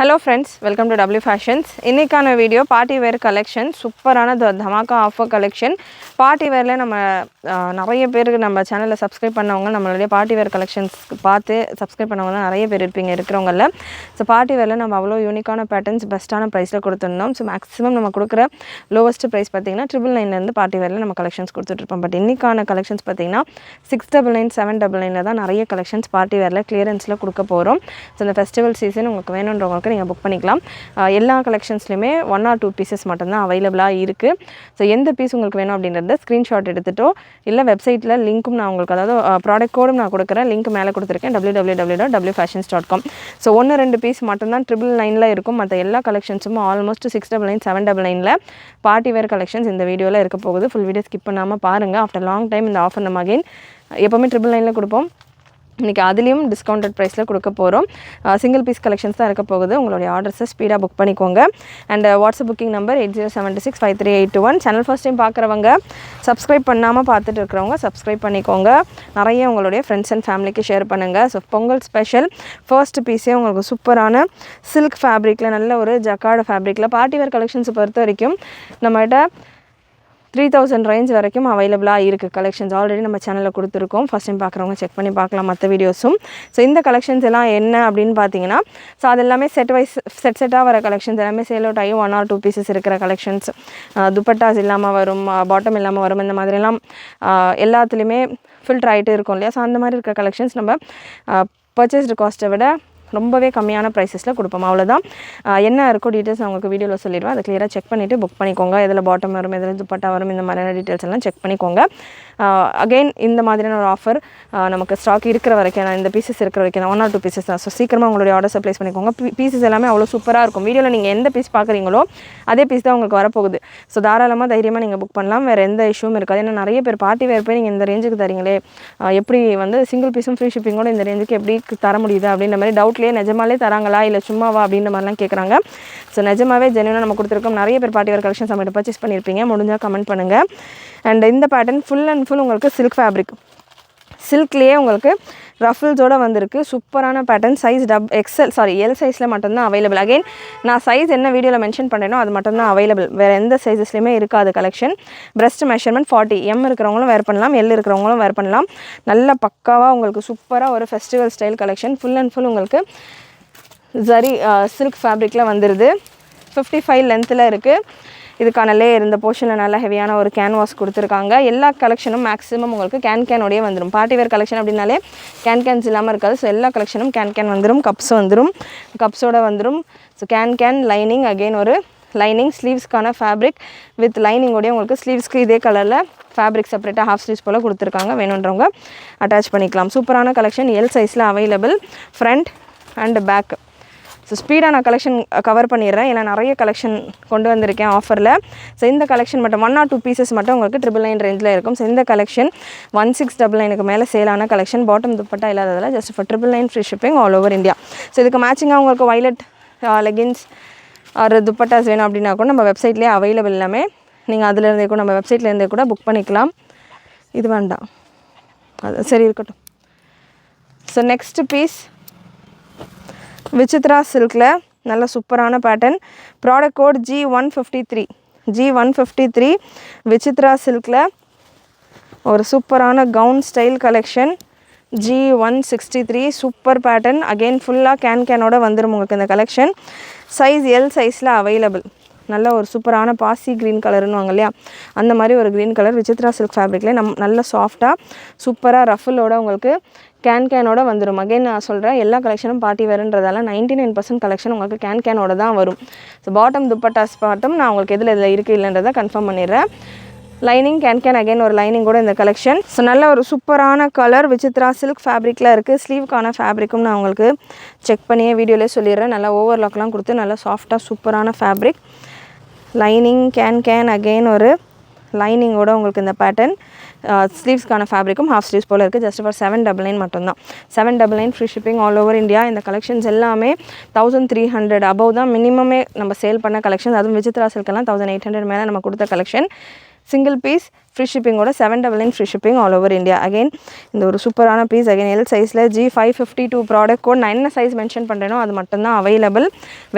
Hello friends, welcome to W Fashions. இன்னைக்கான video party wear collection, சூப்பரான தமாகா offer collection. Party வேர்ல நம்ம நிறைய பேருக்கு நம்ம சேனலை சப்ஸ்கிரைப் பண்ணவங்க நம்மளுடைய பார்ட்டி வேர் கலெக்ஷன்ஸ் பார்த்து சப்ஸ்கிரைப் பண்ணவங்க நிறைய பேர் இருப்பீங்க இருக்கிறவங்கள. ஸோ பார்ட்டி வேரில் நம்ம அவ்வளோ யூனிக்கான பேட்டர்ன்ஸ் பெஸ்ட்டான ப்ரைஸில் கொடுத்துருந்தோம். ஸோ மேக்ஸிமம் நம்ம கொடுக்குற லோவஸ்ட் ப்ரைஸ் பார்த்தீங்கன்னா 999 பார்ட்டி வேரில் நம்ம கலெக்ஷன்ஸ் கொடுத்துட்ருப்போம். பட் இன்னைக்கான கலெக்ஷன்ஸ் பார்த்தீங்கன்னா 699 799 தான் நிறைய கலெக்ஷன்ஸ் பார்ட்டி வேரில் கிளியரன்ஸில் கொடுக்க போகிறோம். ஸோ இந்த ஃபெஸ்டிவல் சீசன் உங்களுக்கு வேணுன்றவங்க நீங்கள் புக் பண்ணிக்கலாம். எல்லா கலெக்ஷன்ஸ்லையுமே 1 or 2 பீசஸ் மட்டும்தான் அவைலபிளாக இருக்குது. ஸோ எந்த பீஸ் உங்களுக்கு வேணும் அப்படின்றத ஸ்க்ரீன்ஷாட் எடுத்துகிட்டோ இல்லை வெப்சைட்டில் லிங்க்கும் நான் உங்களுக்கு, அதாவது ப்ராடக்ட் கோடும் நான் கொடுக்குறேன், லிங்க் மேலே கொடுத்துருக்கேன் www.wfashions.com. ஸோ 1-2 பீஸ் மட்டும்தான் 999 இருக்கும். மற்ற எல்லா கலெக்ஷன்ஸும் ஆல்மோஸ்ட் 699 799 பார்ட்டி வேர் கலெக்ஷன்ஸ் இந்த வீடியோவில் இருக்க போகுது. ஃபுல் வீடியோ ஸ்கிப் பண்ணாமல் பாருங்கள். ஆஃப்டர் லாங் டைம் இந்த ஆஃபர் நம்ம அகைன் எப்போவுமே 999 கொடுப்போம். இன்றைக்கி அதுலேயும் டிஸ்கவுண்டட் ப்ரைஸில் கொடுக்க போகிறோம். சிங்கிள் பீஸ் கலெக்ஷன்ஸ் தான் இருக்க போகுது. உங்களுடைய ஆர்டர்ஸை ஸ்பீடாக புக் பண்ணிக்கோங்க. And WhatsApp booking number 80765381. Channel first time பார்க்குறவங்க, சப்ஸ்கிரைப் பண்ணாமல் பார்த்துட்டு இருக்கிறவங்க சப்ஸ்கிரைப் பண்ணிக்கோங்க. நிறைய உங்களுடைய ஃப்ரெண்ட்ஸ் அண்ட் ஃபேமிலிக்கு ஷேர் பண்ணுங்கள். ஸோ பொங்கல் ஸ்பெஷல் ஃபர்ஸ்ட் பீஸே உங்களுக்கு சூப்பரான சில்க் ஃபேப்ரிக்கில், நல்ல ஒரு ஜக்கார்டு ஃபேப்ரிக்கில் பார்ட்டி வேர் கலெக்ஷன்ஸை பொறுத்த வரைக்கும் நம்மகிட்ட 3000 ரேஞ்ச் வரைக்கும் அவைலபிளாக இருக்குது கலெக்ஷன்ஸ். ஆல்ரெடி நம்ம சேனலில் கொடுத்துருக்கோம். ஃபஸ்ட் டைம் பார்க்குறவங்க செக் பண்ணி பார்க்கலாம் மற்ற வீடியோஸும். ஸோ இந்த கலெக்ஷன்ஸ் எல்லாம் என்ன அப்படின்னு பார்த்தீங்கன்னா, ஸோ அது எல்லாமே செட்டாக வர கலெக்ஷன்ஸ் எல்லாமே சேல் அவுட் ஆகி 1 or 2 பீசஸ் இருக்கிற கலெக்ஷன்ஸ். துப்பட்டாஸ் இல்லாமல் வரும், பாட்டம் இல்லாமல் வரும், இந்த மாதிரிலாம் எல்லாத்துலேயுமே ஃபில்டர் ஆகிட்டு இருக்கும் இல்லையா. ஸோ அந்த மாதிரி இருக்கிற கலெக்ஷன்ஸ் நம்ம பர்ச்சேஸ்டு காஸ்ட்டை விட ரொம்பவே கம்மியான ப்ரைஸஸில் கொடுப்போம். அவ்வளோதான். என்ன இருக்கோ டீட்டெயில்ஸ் நான் உங்களுக்கு வீடியோவில் சொல்லிடுவேன். அதை கிளியராக செக் பண்ணிவிட்டு புக் பண்ணிக்கோங்க. எதில் பாட்டம் வரும், எதில் துப்பட்டா வரும், இந்த மாதிரியான டீட்டெயில்ஸ் எல்லாம் செக் பண்ணிக்கோங்க. அகெயின் இந்த மாதிரியான ஒரு ஆஃபர் நமக்கு ஸ்டாக் இருக்கிற வரைக்கும், நான் இந்த பீசஸ் இருக்கிற வரைக்கும் 1 or 2 பீசஸ் தான். ஸோ சீக்கிரமாக உங்களுடைய ஆர்டர்ஸை ப்ளேஸ் பண்ணிக்கோங்க. பீசஸ் எல்லாமே அவ்வளோ சூப்பராக இருக்கும். வீடியோவில் நீங்கள் எந்த பீஸ் பார்க்குறீங்களோ அதே பீஸ் தான் உங்களுக்கு வரப்போகுது. ஸோ தாராளமாக தைரியமாக நீங்கள் புக் பண்ணலாம். வேறு எந்த இஷ்யூவும் இருக்காது. ஏன்னா நிறைய பேர் பார்ட்டி வேர் போய் நீங்கள் இந்த ரேஞ்சுக்கு தரீங்களே, எப்படி சிங்கிள் பீஸும் ஃப்ரீ ஷிப்பிங்கோட இந்த ரேஞ்சுக்கு எப்படி தர முடியுது அப்படின்ற மாதிரி டவுட்லேயே நிஜமாலே தராங்களா இல்லை சும்மாவா அப்படின்ற மாதிரிலாம் கேட்குறாங்க. ஸோ நிஜமாவே ஜென்யூனாக நம்ம கொடுத்துருக்கோம். நிறைய பேர் பார்ட்டி வேர் கலெக்ஷன்ஸ் நம்மகிட்ட பர்ச்சேஸ் பண்ணியிருப்பீங்க. முடிஞ்சால் கமெண்ட் பண்ணுங்கள். அண்ட் இந்த பேட்டர்ன் ஃபுல் அண்ட் ஃபுல் உங்களுக்கு சில்க் ஃபேப்ரிக், சில்க்லேயே உங்களுக்கு ரஃபிள்ஸோடு வந்திருக்கு. சூப்பரான பேட்டர்ன். சைஸ் எல் சைஸில் மட்டும்தான் அவைலபிள். அகைன் நான் சைஸ் என்ன வீடியோவில் மென்ஷன் பண்ணுறேனோ அது மட்டும்தான் அவைலபிள். வேறு எந்த சைஸஸ்லையுமே இருக்காது கலெக்ஷன். பிரஸ்ட் மெஷர்மெண்ட் 40 எம் இருக்கிறவங்களும் வேர் பண்ணலாம், எல் இருக்கிறவங்களும் வேர் பண்ணலாம். நல்ல பக்காவாக உங்களுக்கு சூப்பராக ஒரு festival style collection. Full and full உங்களுக்கு ஜரி சில்க் ஃபேப்ரிக்கில் வந்துடுது. 55 லென்த்தில் இருக்குது. இதுக்கான லேயர் இந்த போர்ஷனில் நல்லா ஹெவியான ஒரு கேன்வாஸ் கொடுத்துருக்காங்க. எல்லா கலெக்ஷனும் மேக்ஸிமம் உங்களுக்கு கேனோடையே வந்துடும். பார்ட்டி வேர் கலெக்ஷன் அப்படின்னாலே கேன்ஸ் இல்லாமல் இருக்காது. ஸோ எல்லா கலெக்ஷனும் கேன் வந்துடும், கப்ஸ் வந்துடும், கப்ஸோடு வந்துடும். ஸோ கேன் லைனிங், அகெயின் ஒரு லைனிங், ஸ்லீவ்ஸ்க்கான ஃபேப்ரிக் வித் லைனிங்கோடய உங்களுக்கு ஸ்லீவ்ஸ்க்கு இதே கலரில் ஃபேப்ரிக் செப்பரேட்டாக ஹாஃப் ஸ்லீவ்ஸ் போல் கொடுத்துருக்காங்க. வேணுன்றவங்க அட்டாச் பண்ணிக்கலாம். சூப்பரான கலெக்ஷன். எல் சைஸில் available. Front and back. So ஸ்பீடாக நான் கலெக்ஷன் கவர் பண்ணிடுறேன். ஏன்னா நிறைய கலெக்ஷன் கொண்டு வந்திருக்கேன் ஆஃபரில். ஸோ இந்த கலெக்ஷன் மட்டும் 1 or 2 பீசஸ் மட்டும் உங்களுக்கு 999 ரேஞ்சில் இருக்கும். ஸோ இந்த கலெக்ஷன் 1699க்கு மேலே சேலான கலெக்ஷன். பாட்டம் துப்பட்டா இல்லாததில் just for 999 free shipping all over India. So இதுக்கு மேட்சிங்காக உங்களுக்கு வைலட் லெகின்ஸ் ஆர் துப்பட்டாஸ் வேணும் அப்படின்னா கூட நம்ம வெப்சைட்லேயே அவைலபிள் எல்லாமே. நீங்கள் அதிலேருந்தே கூட நம்ம வெப்சைட்லேருந்தே கூட புக் பண்ணிக்கலாம். இது வேண்டாம், அது சரி இருக்கட்டும். ஸோ நெக்ஸ்ட் பீஸ் விசித்ரா சில்கில் நல்ல சூப்பரான pattern. Product code G153 Vichitra சில்கில் ஒரு சூப்பரான gown style collection. G163 super pattern. Again ஃபுல்லாக கேனோட வந்துடும் உங்களுக்கு இந்த கலெக்ஷன். சைஸ் எல் சைஸில் அவைலபிள். நல்ல ஒரு சூப்பரான பாசி க்ரீன் கலர்னு வாங்க இல்லையா, அந்த மாதிரி ஒரு க்ரீன் கலர் விசித்ரா சில்க் ஃபேப்ரிக்லேயே நல்ல சாஃப்டாக சூப்பராக ரஃபிளோட உங்களுக்கு கேனோட வந்துடும். அகைன் நான் சொல்கிறேன், எல்லா கலெக்ஷனும் பார்ட்டி வேறுன்றதால 99% கலெக்ஷன் உங்களுக்கு கேனோட தான் வரும். ஸோ பாட்டம் துப்பட்டாஸ் பாட்டம் நான் உங்களுக்கு இதில் இருக்குது இல்லைன்றதை கன்ஃபார்ம் பண்ணிடுறேன். லைனிங் கேன் அகைன் ஒரு லைனிங் கூட இந்த கலெக்ஷன். ஸோ நல்ல ஒரு சூப்பரான கலர் விசித்ரா சில்க் ஃபேப்ரிக்கில் இருக்குது. ஸ்லீவுக்கான ஃபேப்ரிக்கும் நான் உங்களுக்கு செக் பண்ணியே வீடியோலேயே சொல்லிடுறேன். நல்லா ஓவர்லாக்லாம் கொடுத்து நல்லா சாஃப்டாக சூப்பரான ஃபேப்ரிக். லைனிங் கேன் அகெயின் ஒரு லைனிங்கோட உங்களுக்கு இந்த பேட்டர்ன். ஸ்லீவ்ஸ்க்கான ஃபேப்ரிக்கும் ஹாஃப் ஸ்லீவ்ஸ் போல் இருக்குது. ஜஸ்ட் ஃபார் 799 மட்டும்தான். 799 free shipping all over India. இந்த கலெக்ஷன்ஸ் எல்லாமே 1300 அபவ் தான் மினிமமே நம்ம சேல் பண்ண கலெக்ஷன்ஸ். அதுவும் விசித்ரா சில்கெல்லாம் 1800 மேலே நம்ம கொடுத்த கலெக்ஷன். சிங்கிள் பீஸ் ஃப்ரீ ஷிப்பிங்கோட 799 free shipping all over India. Again இந்த ஒரு சூப்பரான பீஸ். அகைன் எல் சைஸில் G552 ப்ராடக்ட் கோட். நான் என்ன சைஸ் மென்ஷன் பண்ணுறேனோ அது மட்டும்தான் அவைலபிள்,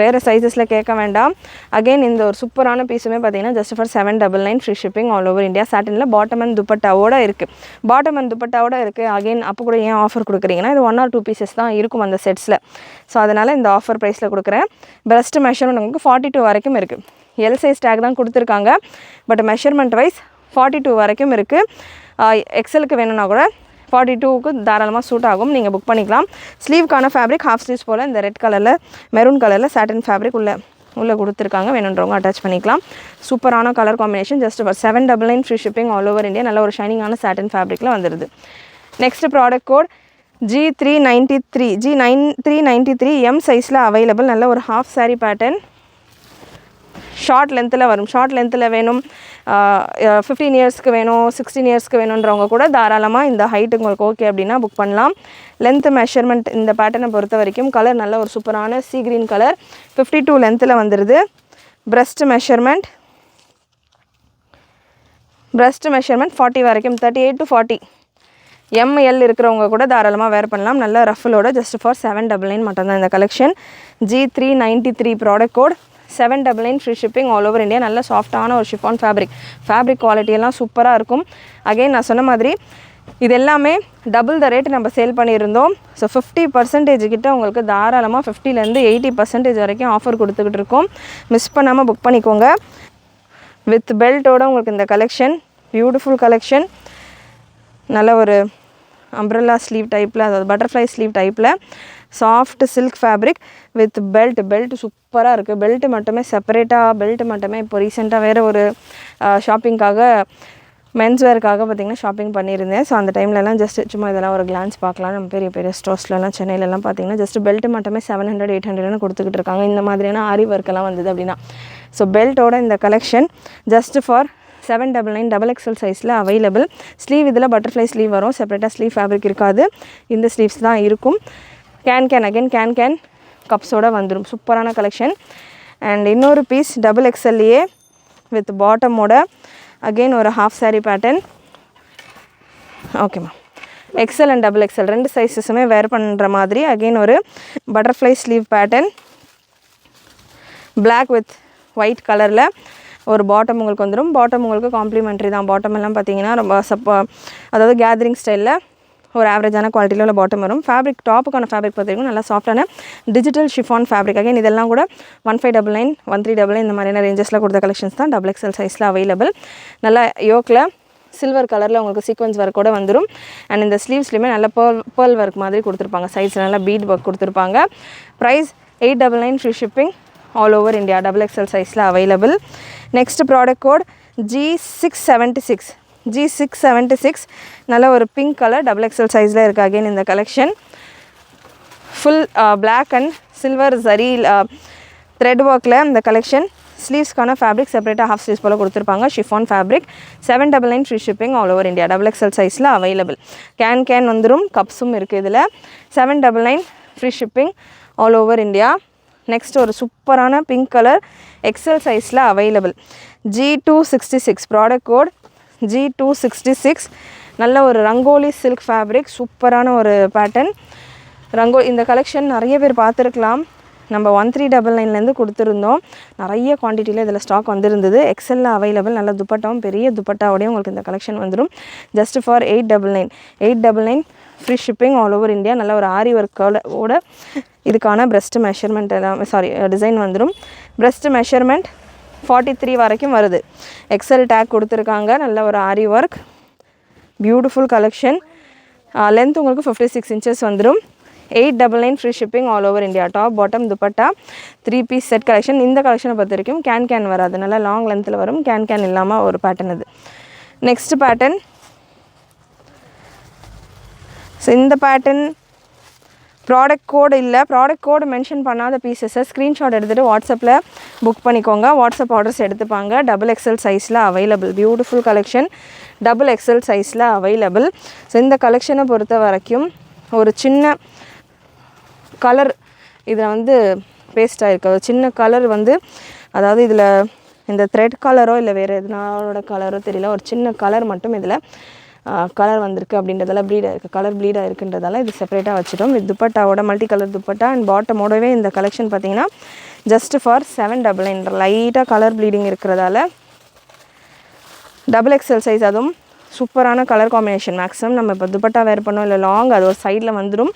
வேறு சைஸஸில் கேட்க வேண்டாம். அகைன் இந்த ஒரு சூப்பரான பீஸுமே பார்த்தீங்கன்னா just for 799 free shipping all over India. சாட்டினில் பாட்டம் அண்ட் துப்பட்டாவோட இருக்குது, பாட்டம் அண்ட் துப்பட்டாவோட இருக்குது. அகைன் அப்போ கூட ஏன் ஆஃபர் கொடுக்குறீங்கன்னா இது 1 or 2 பீசஸ் தான் இருக்கும் அந்த செட்ஸில். ஸோ அதனால் இந்த ஆஃபர் ப்ரைஸில் கொடுக்குறேன். பிரஸ்ட் மெஷர்மெண்ட் உங்களுக்கு 42 வரைக்கும் இருக்குது. எல் சைஸ் டேக் தான் கொடுத்துருக்காங்க, பட் மெஷர்மெண்ட் வைஸ் 42 வரைக்கும் இருக்குது. எக்ஸலுக்கு வேணும்னா கூட 42க்கு தாராளமாக சூட் ஆகும், நீங்கள் புக் பண்ணிக்கலாம். ஸ்லீவ்க்கான ஃபேப்ரிக் ஹாஃப் ஸ்லீவ்ஸ் போல் இந்த ரெட் கலரில் மெரூன் கலரில் சாட்டின் ஃபேப்ரிக் உள்ளே கொடுத்துருக்காங்க. வேணுன்றவங்க அட்டாச் பண்ணிக்கலாம். சூப்பரான colour combination. Just for 799 free shipping all over India. நல்ல ஒரு ஷைனிங்கான சாட்டின் ஃபேப்ரிக்கில் வந்துடுது. Next product code G393 M சைஸில் அவைலபிள். நல்ல ஒரு ஹாஃப் சாரீ பேட்டர்ன், ஷார்ட் லென்த்தில் வரும். ஷார்ட் லென்த்தில் வேணும், 15 இயர்ஸ்க்கு வேணும், 16 இயர்ஸ்க்கு வேணுன்றவங்க கூட தாராளமாக இந்த ஹைட்டு உங்களுக்கு ஓகே அப்படின்னா புக் பண்ணலாம். லென்த் மெஷர்மெண்ட் இந்த பேட்டர்னை பொறுத்த வரைக்கும் கலர் நல்ல ஒரு சூப்பரான சீ கிரீன் கலர், 52 லென்த்தில் வந்துடுது. பிரஸ்ட் மெஷர்மெண்ட் 40 வரைக்கும், 38 to 40 ML இருக்கிறவங்க கூட தாராளமாக வேர் பண்ணலாம். நல்ல ரஃபலோட ஜஸ்ட் ஃபார் 799 மட்டும்தான் இந்த collection. G393 product code, 799 free shipping all over India. நல்ல சாஃப்டான ஒரு ஷிஃபான் ஃபேப்ரிக் குவாலிட்டியெல்லாம் சூப்பராக இருக்கும். அகைன் நான் சொன்ன மாதிரி இது எல்லாமே டபுள் த ரேட் நம்ம சேல் பண்ணியிருந்தோம். ஸோ 50% கிட்ட உங்களுக்கு தாராளமாக 50லேருந்து 80% வரைக்கும் ஆஃபர் கொடுத்துக்கிட்டு இருக்கோம். மிஸ் பண்ணாமல் புக் பண்ணிக்கோங்க. வித் பெல்ட்டோட உங்களுக்கு இந்த கலெக்ஷன் பியூட்டிஃபுல் கலெக்ஷன். நல்ல ஒரு அம்ப்ரெல்லா ஸ்லீவ் டைப்பில், அதாவது பட்டர்ஃப்ளை ஸ்லீவ் டைப்பில் soft silk fabric with belt சூப்பராக இருக்குது. பெல்ட்டு மட்டுமே செப்பரேட்டாக, பெல்ட்டு மட்டுமே இப்போ ரீசெண்டாக வேறு ஒரு ஷாப்பிங்காக மென்ஸ்வேருக்காக பார்த்திங்கன்னா ஷாப்பிங் பண்ணியிருந்தேன். ஸோ அந்த டைம்லலாம் ஜஸ்ட் சும்மா இதெல்லாம் ஒரு கிளான்ஸ் பார்க்கலாம். நம்ம பெரிய பெரிய ஸ்டோர்ஸ்லலாம் சென்னையிலலாம் பார்த்திங்கன்னா ஜஸ்ட் பெல்ட்டு மட்டுமே 700-800 கொடுத்துக்கிட்டு இருக்காங்க. இந்த மாதிரியான ஆரி ஒர்க்கெல்லாம் வந்தது அப்படின்னா. ஸோ பெல்ட்டோட இந்த collection just for 799 double XL சைஸில் அவைலபிள். ஸ்லீவ் இதில் பட்டர்ஃப்ளை ஸ்லீவ் வரும், செப்பரேட்டாக ஸ்லீவ் ஃபேப்ரிக் இருக்காது, இந்த ஸ்லீவ்ஸ் தான் இருக்கும். கேன் கப்ஸோடு வந்துடும். சூப்பரான கலெக்ஷன். அண்ட் இன்னொரு பீஸ் டபுள் எக்ஸல்லையே வித் பாட்டமோட அகெயின் ஒரு ஹாஃப் சாரீ பேட்டர்ன். ஓகேம்மா, எக்ஸல் அண்ட் டபுள் எக்ஸல் ரெண்டு சைஸஸுமே வேர் பண்ணுற மாதிரி அகெயின் ஒரு butterfly sleeve pattern, black with white கலரில் ஒரு பாட்டம் உங்களுக்கு வந்துடும். பாட்டம் உங்களுக்கு காம்ப்ளிமெண்ட்ரி தான். பாட்டம் எல்லாம் பார்த்தீங்கன்னா ரொம்ப அதாவது கேதரிங் ஸ்டைலில் ஒரு ஆவரேஜான குவாலிட்டியில் உள்ள பாட்டம் வரும். ஃபேப்ரிக் டாப்புக்கான ஃபேப்ரிக் பார்த்திங்கன்னா நல்லா சாஃப்டான டிஜிட்டல் ஷிஃபான் ஃபேப்ரிக். அகைன் இதெல்லாம் கூட 1599, 1399 இந்த மாதிரியான ரேஞ்சஸில் கொடுத்த கலெக்ஷன்ஸ் தான் டபுள் எக்ஸல் சைஸில் அவைலபிள். நல்லா யோக்கில் சில்வர் கலரில் உங்களுக்கு சீக்வன்ஸ் ஒர்க் கூட வந்துடும். அண்ட் இந்த ஸ்லீவ்ஸ்லையுமே நல்ல பேர்ல் ஒர்க் மாதிரி கொடுத்துருப்பாங்க. சைஸில் நல்லா பீட் ஒர்க் கொடுத்துருப்பாங்க. Price 899 free shipping all over India. Double XL சைஸில் available. Next product code G676 நல்ல ஒரு பிங்க் கலர் டபுள் எக்ஸல் சைஸில் இருக்குது. அகெயின் இந்த collection full black and silver zari thread ஒர்க்கில் இந்த கலெக்ஷன். ஸ்லீவ்ஸ்க்கான ஃபேப்ரிக் செப்பரேட்டாக ஹாஃப் ஸ்லீவ்ஸ் போல் கொடுத்துருப்பாங்க. Chiffon fabric. 799 free shipping all over India. Double XL சைஸில் அவைலபிள். கேன் வந்துடும், கப்ஸும் இருக்குது இதில். 799 free shipping all over India. Next ஒரு சூப்பரான பிங்க் கலர் எக்ஸல் சைஸில் available. G266 product code G266. நல்ல ஒரு ரங்கோலி சில்க் ஃபேப்ரிக், சூப்பரான ஒரு பேட்டர்ன் இந்த கலெக்ஷன் நிறைய பேர் பார்த்துருக்கலாம். நம்ம 1399 கொடுத்துருந்தோம். நிறைய குவான்டிட்டியில் இதில் ஸ்டாக் வந்துருந்தது. எக்ஸலில் அவைலபிள். நல்ல துப்பட்டாவும் பெரிய துப்பட்டாவோடையும் உங்களுக்கு இந்த கலெக்ஷன் வந்துடும். Just for 899 free shipping all over India. நல்ல ஒரு ஆரி ஒர்க்கோட இதுக்கான பிரஸ்ட் மெஷர்மெண்ட் எல்லாம் டிசைன் வந்துடும். பிரஸ்ட் மெஷர்மெண்ட் 43 வரைக்கும் வருது. எக்ஸல் டேக் கொடுத்துருக்காங்க. நல்ல ஒரு aari work, beautiful collection. Length உங்களுக்கு 56 inches வந்துடும். 899 free shipping all over India. Top bottom dupatta 3 piece set collection. இந்த கலெக்ஷனை பொறுத்த வரைக்கும் கேன் வராது, நல்லா லாங் லென்த்தில் வரும். கேன் இல்லாமல் ஒரு பேட்டர்ன் இது. Next pattern. ஸோ இந்த பேட்டர்ன் ப்ராடக்ட் கோடு இல்லை, ப்ராடக்ட் கோடு மென்ஷன் பண்ணாத பீசஸை ஸ்க்ரீன்ஷாட் எடுத்துகிட்டு வாட்ஸ்அப்பில் புக் பண்ணிக்கோங்க. வாட்ஸ்அப் ஆர்டர்ஸ் எடுத்துப்பாங்க. டபுள் எக்ஸல் சைஸில் available. Beautiful collection, double XL சைஸில் அவைலபிள். ஸோ இந்த கலெக்ஷனை பொறுத்த வரைக்கும் ஒரு சின்ன கலர் இதில் பேஸ்ட் ஆகிருக்கு. சின்ன கலர் அதாவது இதில் இந்த த்ரெட் கலரோ இல்லை வேறு எதனாலோட கலரோ தெரியல, ஒரு சின்ன கலர் மட்டும் இதில் கலர் வந்திருக்கு அப்படின்றதால ப்ளீடாக இருக்குது, கலர் ப்ளீடாக இருக்குன்றதால இது செப்பரேட்டாக வச்சுட்டோம். வித் துப்பட்டாவோட மல்டி கலர் துப்பட்டா அண்ட் பாட்டமோடவே இந்த கலெக்ஷன் பார்த்தீங்கன்னா ஜஸ்ட் ஃபார் 799. லைட்டாக கலர் ப்ளீடிங் இருக்கிறதால XXL சைஸ், அதுவும் சூப்பரான கலர் காம்பினேஷன். மேக்ஸிமம் நம்ம இப்போ துப்பட்டா வேர் பண்ணோம் இல்லை லாங் அது ஒரு சைடில் வந்துடும்,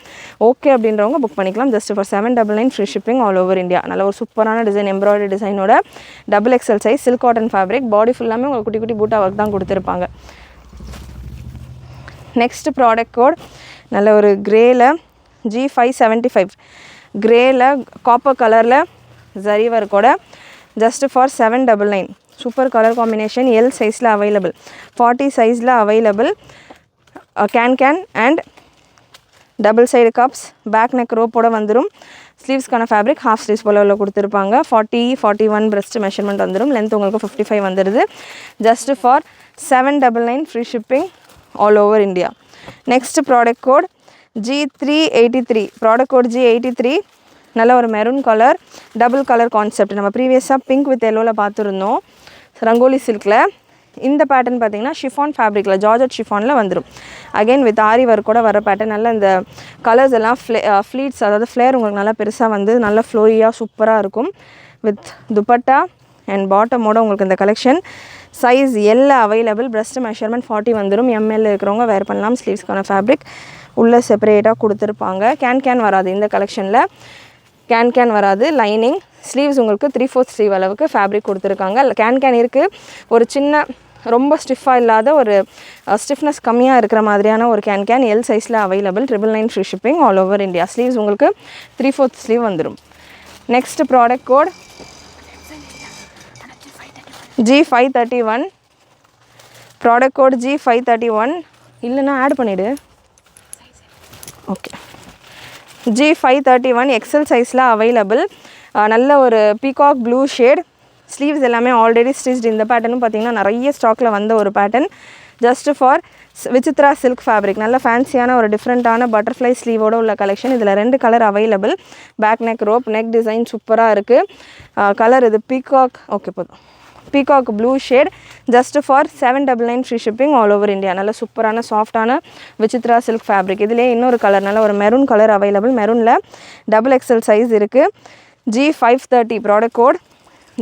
ஓகே அப்படின்றவங்க புக் பண்ணிக்கலாம். Just for 799 free shipping all over India. நல்ல ஒரு சூப்பரான டிசைன், எம்ப்ராய்டரி டிசைனோட XXL size silk cotton fabric. Body ஃபுல்லாமே உங்களுக்கு குட்டி குட்டி பூட்டா ஒர்க் தான் கொடுத்துருப்பாங்க. நெக்ஸ்ட் ப்ராடக்ட் கோட் நல்ல ஒரு கிரேல G575 கிரேல காப்பர் கலரில் ஜரி ஒர்க்கோட just for 799. Super colour combination. L சைஸில் அவைலபிள், 40 சைஸில் available. Can and double side cups, back neck ரோப்போட வந்துடும். ஸ்லீவ்ஸ்க்கான ஃபேப்ரிக் ஹாஃப் ஸ்லீவ்ஸ் போல் உள்ள கொடுத்துருப்பாங்க. 40-41 பிரஸ்ட் மெஷர்மெண்ட் வந்துடும். லென்த் உங்களுக்கு 55 வந்துடுது. Just for 799 free shipping all over India. Next product code G383. Product code G83. நல்ல ஒரு maroon colour, double colour concept. நம்ம ப்ரீவியஸாக பிங்க் வித் எல்லோவில் பார்த்துருந்தோம் ரங்கோலி சில்கில். இந்த பேட்டர்ன் பார்த்திங்கன்னா ஷிஃபான் ஃபேப்ரிக்கில், ஜார்ஜட் ஷிஃபானில் வந்துடும். அகெயின் வித் ஆரி ஒர்க் கூட வர பேட்டர்ன். நல்ல இந்த கலர்ஸ் எல்லாம் ஃப்ளீட்ஸ், அதாவது ஃப்ளேர் உங்களுக்கு நல்லா பெருசாக வந்து நல்லா ஃப்ளோயியாக சூப்பராக இருக்கும். வித் துப்பட்டா அண்ட் பாட்டமோட உங்களுக்கு இந்த கலெக்ஷன். சைஸ் எல்ல அவைலபிள். பிரஸ்ட் மெஷர்மெண்ட் 40 வந்துடும். எம்எல்ல இருக்கிறவங்க வேர் பண்ணலாம். ஸ்லீவ்ஸ்க்கான ஃபேப்ரிக் உள்ளே செப்பரேட்டாக கொடுத்துருப்பாங்க. கேன் வராது இந்த கலெக்ஷனில், கேன் வராது. லைனிங் ஸ்லீவ்ஸ் உங்களுக்கு 3/4 ஸ்லீவ் அளவுக்கு ஃபேப்ரிக் கொடுத்துருக்காங்க. கேன் இருக்குது, ஒரு சின்ன ரொம்ப ஸ்டிஃபாக இல்லாத ஒரு ஸ்டிஃப்னஸ் கம்மியாக இருக்கிற மாதிரியான ஒரு கேன் எல் சைஸில் available. 999 free shipping all over India. Sleeves உங்களுக்கு 3/4 ஸ்லீவ் வந்துடும். Next product code G531. Product code G531 இல்லைன்னா ஆட் பண்ணிவிடு. ஓகே, G531 XL சைஸில் அவைலபிள். நல்ல ஒரு பீகாக் ப்ளூ ஷேட். ஸ்லீவ்ஸ் எல்லாமே ஆல்ரெடி ஸ்டிச்ட். இந்த பேட்டர்னும் பார்த்திங்கன்னா நிறைய ஸ்டாக்கில் வந்த ஒரு pattern. Just for Vichitra silk fabric. நல்ல ஃபேன்சியான ஒரு டிஃப்ரெண்ட்டான பட்டர்ஃப்ளை ஸ்லீவோட உள்ள கலெக்ஷன். இதில் 2 colour available. Back neck rope, neck design சூப்பராக இருக்குது. கலர் இது பீகாக், ஓகே போதும், peacock blue shade. Just for 799 free shipping all over India. நல்ல சூப்பரான சாஃப்டான விசித்ரா சில்க் ஃபேப்ரிக். இதிலே இன்னொரு கலர், நல்ல ஒரு மெரூன் கலர் அவைலபிள். மெரூனில் XXL சைஸ் இருக்குது. G530 product code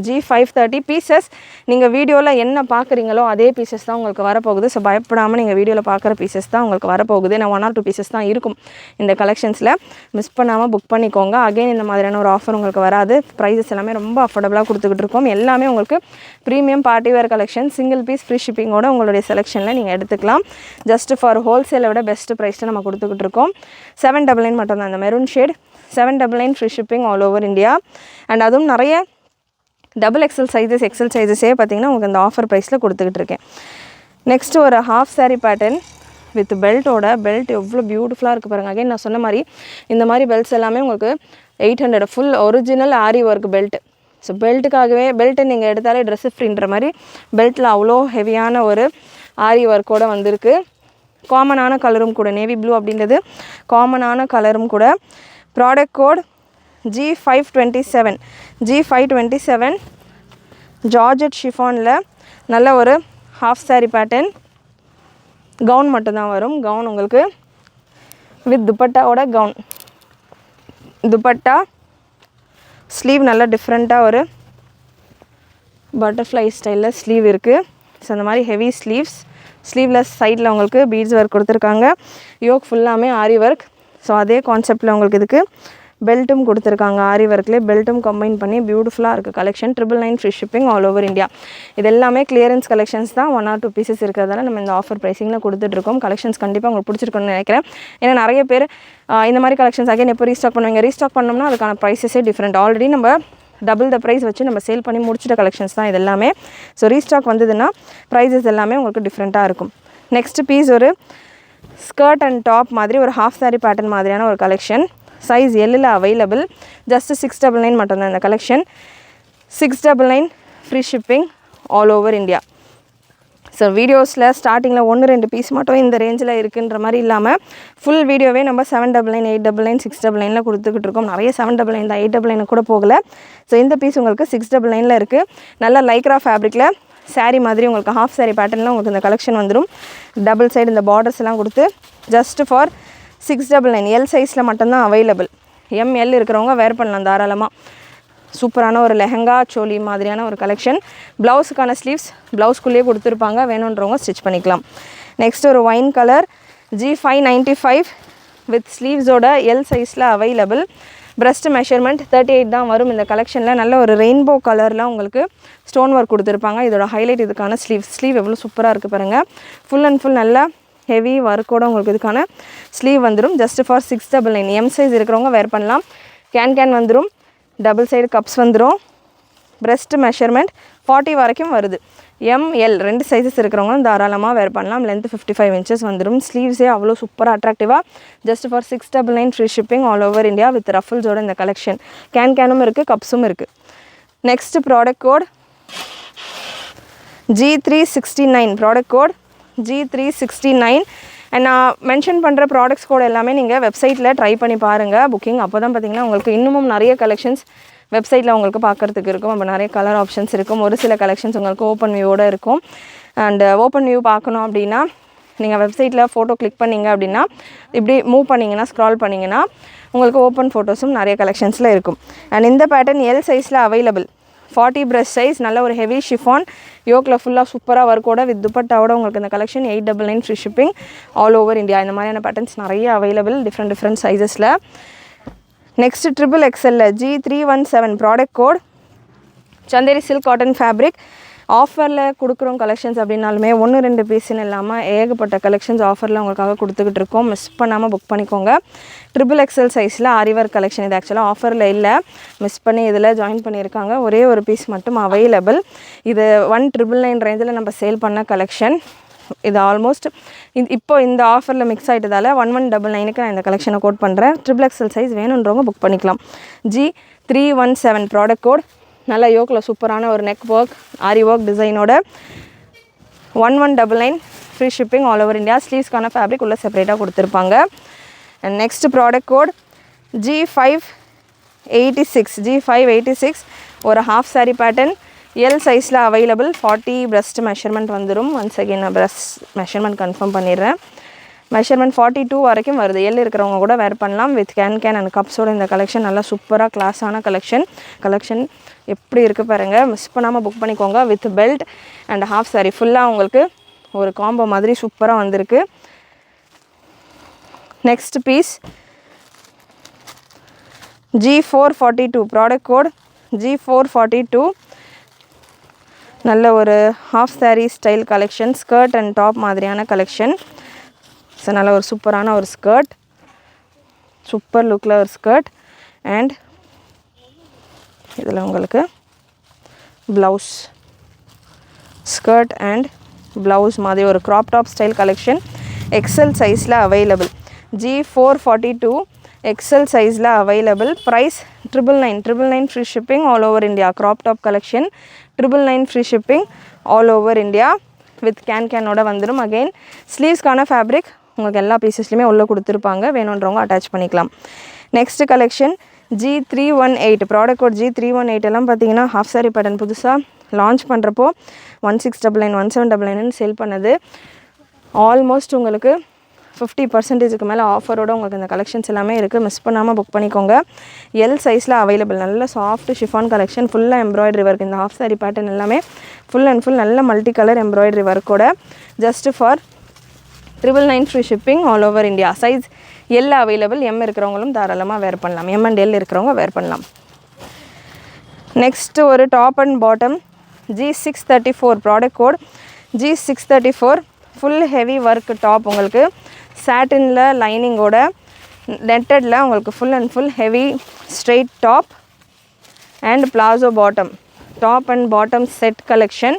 G530. Pieces நீங்கள் வீடியோவில் என்ன பார்க்குறீங்களோ அதே பீசஸ் தான் உங்களுக்கு வரப்போகுது. ஸோ பயப்படாமல் நீங்கள் வீடியோவில் பார்க்குற பீசஸ் தான் உங்களுக்கு வரப்போகுது. நான் 1 or 2 பீசஸ் தான் இருக்கும் இந்த கலெக்ஷன்ஸில். மிஸ் பண்ணாமல் புக் பண்ணிக்கோங்க. அகைன் இந்த மாதிரியான ஒரு ஆஃபர் உங்களுக்கு வராது. ப்ரைஸஸ் எல்லாமே ரொம்ப அஃபோர்டபுளாக கொடுத்துக்கிட்டு இருக்கோம். எல்லாமே உங்களுக்கு premium party wear collection. Single piece free ஷிப்பிங்கோட உங்களுடைய செலெக்ஷனில் நீங்கள் எடுத்துக்கலாம். ஜஸ்ட் ஃபார் ஹோல்சேலை விட பெஸ்ட் ப்ரைஸில் நம்ம கொடுத்துக்கிட்டு இருக்கோம். 799 மட்டும் தான். அந்த maroon shade 799 free shipping all over India. And அதுவும் நிறைய XXL சைஸஸ், XL சைஸஸே பார்த்திங்கன்னா உங்களுக்கு இந்த ஆஃபர் ப்ரைஸில் கொடுத்துக்கிட்டு இருக்கேன். நெக்ஸ்ட்டு ஒரு ஹாஃப் சாரீ பேட்டர்ன் வித் பெல்ட்டோட. பெல்ட் எவ்வளோ பியூட்டிஃபுல்லாக இருக்குது பாருங்கள். அகைன் நான் சொன்ன மாதிரி இந்த மாதிரி பெல்ட்ஸ் எல்லாமே உங்களுக்கு 800 ஃபுல் ஒரிஜினல் ஆரி ஒர்க் பெல்ட். ஸோ பெல்ட்டுக்காகவே, பெல்ட்டு நீங்கள் எடுத்தாலே ட்ரெஸ்ஸு ஃப்ரீன்ற மாதிரி பெல்ட்டில் அவ்வளோ ஹெவியான ஒரு ஆரி ஒர்க்கோடு வந்திருக்கு. காமனான கலரும் கூட, நேவி ப்ளூ அப்படின்றது காமனான கலரும் கூட. ப்ராடக்ட் கோட் G527 ஜார்ஜட் ஷிஃபானில் நல்ல ஒரு ஹாஃப் சாரீ பேட்டர்ன். கவுன் மட்டும்தான் வரும். கவுன் உங்களுக்கு வித் துப்பட்டாவோட கவுன். துப்பட்டா ஸ்லீவ் நல்லா டிஃப்ரெண்ட்டாக ஒரு பட்டர்ஃப்ளை ஸ்டைலில் ஸ்லீவ் இருக்குது. ஸோ அந்த மாதிரி ஹெவி ஸ்லீவ்ஸ். ஸ்லீவ்லெஸ் சைடில் உங்களுக்கு பீட்ஸ் ஒர்க் கொடுத்துருக்காங்க. யோக் ஃபுல்லாமே ஆரி ஒர்க். ஸோ அதே கான்செப்டில் உங்களுக்கு இதுக்கு பெல்ட்டும் கொடுத்துருக்காங்க. ஆரி ஒர்க்லேயே பெல்ட்டும் கம்பைன் பண்ணி பியூட்டிஃபுல்லாக இருக்குது collection. 999 free shipping all over India. இது எல்லாமே கிளியரன்ஸ் கலெக்ஷன்ஸ் தான். 1 or 2 பீசஸ் இருக்கிறதால நம்ம இந்த ஆஃபர் ப்ரைஸிங்கில் கொடுத்துட்ருக்கோம். கலெக்ஷன்ஸ் கண்டிப்பாக உங்களுக்கு பிடிச்சிருக்குன்னு நினைக்கிறேன். ஏன்னா நிறைய பேர் இந்த மாதிரி கலெக்ஷன்ஸ் அகைன் எப்போ ரீஸ்டாக் பண்ணுவீங்க, ரீஸ்டாக் பண்ணோம்னா அதுக்கான ப்ரைஸஸே டிஃப்ரெண்ட். ஆல்ரெடி நம்ம டபுள் த ப்ரைஸ் வச்சு நம்ம சேல் பண்ணி முடிச்சிட்ட கலெக்ஷன்ஸ் தான் இது எல்லாமே. ஸோ ரீஸ்டாக் வந்ததுன்னா ப்ரைஸஸ் எல்லாமே உங்களுக்கு டிஃப்ரெண்ட்டாக இருக்கும். நெக்ஸ்ட் பீஸ் ஒரு ஸ்கர்ட் அண்ட் டாப் மாதிரி ஒரு ஹாஃப் சாரீ பேட்டர்ன் மாதிரியான ஒரு கலெக்ஷன். சைஸ் எல்லில் அவைலபிள். ஜஸ்ட் 699 மட்டும்தான் இந்த collection. 699 free shipping all over India. So வீடியோஸில் ஸ்டார்டிங்கில் 1-2 பீஸ் மட்டும் இந்த ரேஞ்சில் இருக்குன்ற மாதிரி இல்லாமல் ஃபுல் வீடியோவே நம்ம 799, 899, 699 கொடுத்துக்கிட்டு இருக்கோம். நிறைய 799 தான், 899 கூட போகலை. ஸோ இந்த பீஸ் உங்களுக்கு 699 இருக்குது. நல்ல லைக்ரா ஃபேப்ரிக்கில் சாரீ மாதிரி உங்களுக்கு ஹாஃப் சாரீ பேட்டர்னில் உங்களுக்கு இந்த கலெக்ஷன் வந்துடும். டபுள் சைடு இந்த பார்டர்ஸ் எல்லாம் கொடுத்து ஜஸ்ட் ஃபார் 699. எல் சைஸில் மட்டும்தான் அவைலபிள். எம்எல் இருக்கிறவங்க வேர் பண்ணலாம் தாராளமாக. சூப்பரான ஒரு லெஹங்கா சோலி மாதிரியான ஒரு கலெக்ஷன். ப்ளவுஸுக்கான ஸ்லீவ்ஸ் ப்ளவுஸ்குள்ளேயே கொடுத்துருப்பாங்க, வேணுன்றவங்க ஸ்டிச் பண்ணிக்கலாம். நெக்ஸ்ட் ஒரு ஒயின் கலர் G595 வித் ஸ்லீவ்ஸோட எல் சைஸில் அவைலபிள். பிரஸ்ட் மெஷர்மெண்ட் 38 தான் வரும் இந்த கலெக்ஷனில். நல்ல ஒரு ரெயின்போ கலரில் உங்களுக்கு ஸ்டோன் ஒர்க் கொடுத்துருப்பாங்க. இதோட ஹைலைட் இதுக்கான ஸ்லீவ் எவ்வளோ சூப்பராக இருக்குது பாருங்கள். ஃபுல் அண்ட் ஃபுல் நல்லா ஹெவி ஒர்க்கோட உங்களுக்கு இதுக்கான ஸ்லீவ் வந்துடும். Just for 699. எம் சைஸ் இருக்கிறவங்க வேர் பண்ணலாம். கேன் வந்துடும். டபுள் சைடு கப்ஸ் வந்துடும். பிரஸ்ட் மெஷர்மெண்ட் 40 வரைக்கும் வருது. எம்எல் 2 சைஸஸ் இருக்கிறவங்க தாராளமாக வேர் பண்ணலாம். லென்த் 55 inches வந்துடும். ஸ்லீவ்ஸே அவ்வளோ சூப்பராக அட்ராக்டிவாக just for 699 free shipping all over India with ரஃபல்ஸோட இந்த கலெக்ஷன். கேனும் இருக்குது, கப்ஸும் இருக்குது. Next product code G369. Product code G369. And நான் மென்ஷன் பண்ணுற ப்ராடக்ட்ஸ் கூட எல்லாமே நீங்கள் வெப்சைட்டில் ட்ரை பண்ணி பாருங்கள் புக்கிங். அப்போ தான் பார்த்திங்கன்னா உங்களுக்கு இன்னமும் நிறைய கலெக்ஷன்ஸ் வெப்சைட்டில் உங்களுக்கு பார்க்குறதுக்கு இருக்கும். அப்போ நிறைய கலர் ஆப்ஷன்ஸ் இருக்கும். ஒரு சில கலெக்ஷன்ஸ் உங்களுக்கு ஓப்பன் வியூவோடு இருக்கும். அண்ட் ஓப்பன் வியூ பார்க்கணும் அப்படின்னா நீங்கள் வெப்சைட்டில் ஃபோட்டோ கிளிக் பண்ணிங்க அப்படின்னா இப்படி மூவ் பண்ணிங்கன்னா ஸ்க்ரால் பண்ணிங்கன்னா உங்களுக்கு ஓப்பன் ஃபோட்டோஸும் நிறைய கலெக்ஷன்ஸில் இருக்கும். அண்ட் இந்த பேட்டர்ன் எல் சைஸில் அவைலபிள். 40 பிரஷ் சைஸ், நல்ல ஒரு ஹெவி ஷிஃபான் யோக்கில் ஃபுல்லாக சூப்பராக ஒர்க்கோட வித் துப்பட்டாவோட உங்களுக்கு இந்த collection 899 free shipping all over India. இந்த மாதிரியான பேட்டர்ன்ஸ் நிறைய அவைலபிள் டிஃப்ரெண்ட் சைஸஸில். Next XXL G317. Product code Chanderi silk cotton fabric. ஆஃபரில் கொடுக்குறோம் கலெக்ஷன்ஸ் அப்படின்னாலுமே 1-2 பீஸ்ன்னு இல்லாமல் ஏகப்பட்ட கலெக்ஷன்ஸ் ஆஃபரில் உங்களுக்காக கொடுத்துக்கிட்டு இருக்கோம். மிஸ் பண்ணாமல் புக் பண்ணிக்கோங்க. XXL சைஸில் ஆரிவர் கலெக்ஷன். இது ஆக்சுவலாக ஆஃபரில் இல்லை, மிஸ் பண்ணி இதில் ஜாயின் பண்ணியிருக்காங்க. ஒரே ஒரு பீஸ் மட்டும் அவைலபிள். இது 1999 ரேஞ்சில் நம்ம சேல் பண்ண கலெக்ஷன். இது ஆல்மோஸ்ட் இப்போ இந்த ஆஃபரில் மிக்ஸ் ஆகிட்டதால் 1199க்கு நான் இந்த கலெக்ஷனை கோட் பண்ணுறேன். XXL சைஸ் வேணுன்றவங்க புக் பண்ணிக்கலாம். G317. ப்ராடக்ட் கோட் நல்ல யோக்கில் சூப்பரான ஒரு நெக் ஒர்க் ஆரி ஒர்க் டிசைனோட 1199 free shipping all over India. ஸ்லீவ்ஸ்க்கான ஃபேப்ரிக் உள்ள செப்பரேட்டாக கொடுத்துருப்பாங்க. And next product code G586. ஒரு ஹாஃப் சாரி பேட்டர்ன் எல் சைஸில் அவைலபிள். 40 பிரஸ்ட் மெஷர்மெண்ட் வந்துடும். ஒன்ஸ் அகெயின் நான் பிரஸ்ட் மெஷர்மெண்ட் கன்ஃபார்ம் பண்ணிடுறேன். மெஷர்மெண்ட் 42 வரைக்கும் வருது. எல் இருக்கிறவங்க கூட வேர் பண்ணலாம் வித் கேன் அண்ட் கப்ஸோட இந்த கலெக்ஷன் நல்லா சூப்பராக கிளாஸான கலெக்ஷன் எப்படி இருக்குது பாருங்கள். மிஸ் பண்ணாமல் புக் பண்ணிக்கோங்க. With belt and half sari ஃபுல்லாக உங்களுக்கு ஒரு காம்போ மாதிரி சூப்பராக வந்திருக்கு. Next piece G442. Product code G442. நல்ல ஒரு half sari style collection. Skirt and top மாதிரியான கலெக்ஷன். ஸோ நல்ல ஒரு சூப்பரான ஒரு ஸ்கர்ட், சூப்பர் லுக்கில் ஒரு ஸ்கர்ட். அண்ட் இதில் உங்களுக்கு ப்ளவுஸ், ஸ்கர்ட் அண்ட் ப்ளவுஸ் மாதிரி ஒரு crop top style collection. XL சைஸில் அவைலபிள். G442 XL சைஸில் available. Price 999 free shipping all over India. Crop top collection 999 free shipping all over India with கேனோட வந்துடும். அகெயின் ஸ்லீவ்ஸ்க்கான ஃபேப்ரிக் உங்களுக்கு எல்லா பீசஸ்லையுமே உள்ளே கொடுத்துருப்பாங்க, வேணுன்றவங்க அட்டாச் பண்ணிக்கலாம். Next collection G318. Product code G318 எல்லாம் பார்த்தீங்கன்னா ஹாஃப் சாரி பேட்டர்ன் புதுசாக லான்ச் பண்ணுறப்போ 1699, 1799 சேல் பண்ணது. ஆல்மோஸ்ட் உங்களுக்கு 50% மேலே ஆஃபரோடு உங்களுக்கு இந்த கலெக்ஷன்ஸ் எல்லாமே இருக்குது. மிஸ் பண்ணாமல் புக் பண்ணிக்கோங்க. எல் சைஸில் அவைலபிள். நல்ல சாஃப்ட் ஷிஃபான் கலெக்ஷன். ஃபுல்லாக எம்ப்ராய்டரி ஒர்க். இந்த ஹாஃப் சாரி பேட்டர்ன் எல்லாமே ஃபுல் அண்ட் ஃபுல் நல்ல மல்டி கலர் எம்ப்ராய்டரி ஒர்க்கோட just for 999 free shipping all over India. Size L available. M இருக்கிறவங்களும் தாராளமாக வேர் பண்ணலாம். எம் அண்ட் எல் இருக்கிறவங்க வேர் பண்ணலாம். நெக்ஸ்ட் ஒரு top and bottom G634. Product code G634. Full heavy work top உங்களுக்கு சாட்டினில் லைனிங்கோட நெட்டடில் உங்களுக்கு full and full heavy straight top and palazzo bottom. Top and bottom set collection.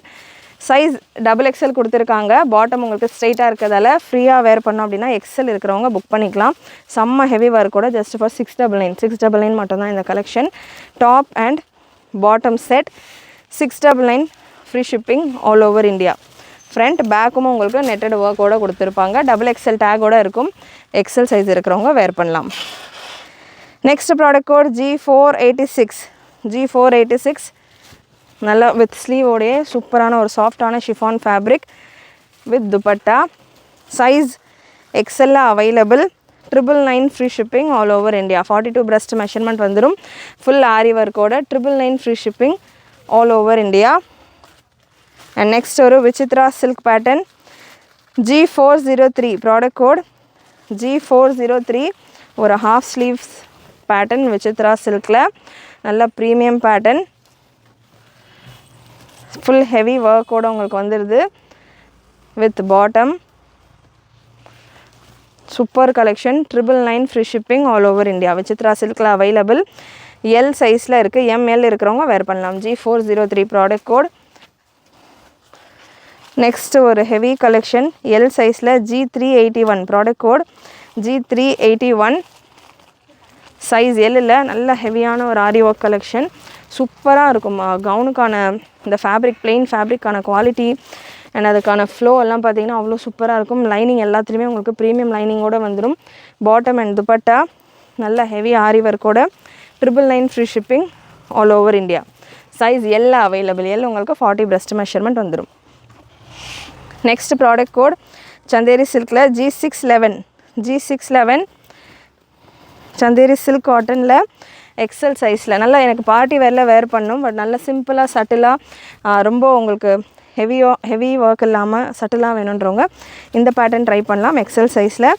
Size XXL கொடுத்துருக்காங்க. Bottom உங்களுக்கு ஸ்ட்ரெயிட்டாக இருக்கிறதால ஃப்ரீயாக வேர் பண்ணோம் அப்படின்னா XL இருக்கிறவங்க புக் பண்ணிக்கலாம். செம்ம ஹெவி ஒர்க்கோட ஜஸ்ட் ஃபார் 699 மட்டும்தான் இந்த collection. Top and bottom set 699 free shipping all over India. Front பேக்கும் உங்களுக்கு நெட்டட் ஒர்க்கோட கொடுத்துருப்பாங்க. XXL டேக்கோட இருக்கும். எக்ஸல் சைஸ் இருக்கிறவங்க வேர் பண்ணலாம். நெக்ஸ்ட் ப்ராடக்ட் கோட் G486 நல்லா வித் ஸ்லீவோடைய சூப்பரான ஒரு சாஃப்டான chiffon fabric with dupatta. Size எக்ஸல்ல available. 999 free shipping all over India. 42 breast measurement வந்துடும். ஃபுல் ஆரி ஒர்க்கோட 999 free shipping all over India. And next ஒரு Vichitra silk pattern G403 product code G403 ஒரு half sleeves pattern Vichitra சில்கில் நல்ல ப்ரீமியம் பேட்டர்ன் ஃபுல் ஹெவி ஒர்க்கோட உங்களுக்கு வந்துடுது with bottom. Super collection 999 free shipping all over India. Vichitra சில்கில் அவைலபிள். எல் சைஸில் இருக்குது. ML இருக்கிறவங்க வேர் பண்ணலாம். G403 product code. நெக்ஸ்ட் ஒரு ஹெவி கலெக்ஷன் எல் சைஸில் G381 product code G381 size எல்லில் நல்ல ஹெவியான ஒரு ஆரி ஒர்க் கலெக்ஷன் சூப்பராக இருக்கும். கவுனுக்கான இந்த ஃபேப்ரிக் பிளெயின் ஃபேப்ரிக்கான குவாலிட்டி அண்ட் அதுக்கான ஃப்ளோ எல்லாம் பார்த்தீங்கன்னா அவ்வளோ சூப்பராக இருக்கும். லைனிங் எல்லாத்துலேயுமே உங்களுக்கு ப்ரீமியம் லைனிங்கோடு வந்துடும். பாட்டம் அண்ட் துப்பட்டா நல்ல ஹெவி ஆரி ஒர்க்கோட 999 free shipping all over India. Size L available. L உங்களுக்கு 40 breast மெஷர்மெண்ட் வந்துடும். நெக்ஸ்ட் ப்ராடக்ட் கோட் சந்தேரி சில்கில் G611 சந்தேரி சில்க் காட்டனில் எக்ஸல் சைஸில் நல்லா எனக்கு பார்ட்டி வேரில் வேர் பண்ணும். பட் நல்லா சிம்பிளாக சட்டிலாக ரொம்ப உங்களுக்கு ஹெவி ஒர்க் இல்லாமல் சட்டிலாக வேணுன்றவங்க இந்த பேட்டர்ன் ட்ரை பண்ணலாம். எக்ஸல் சைஸில்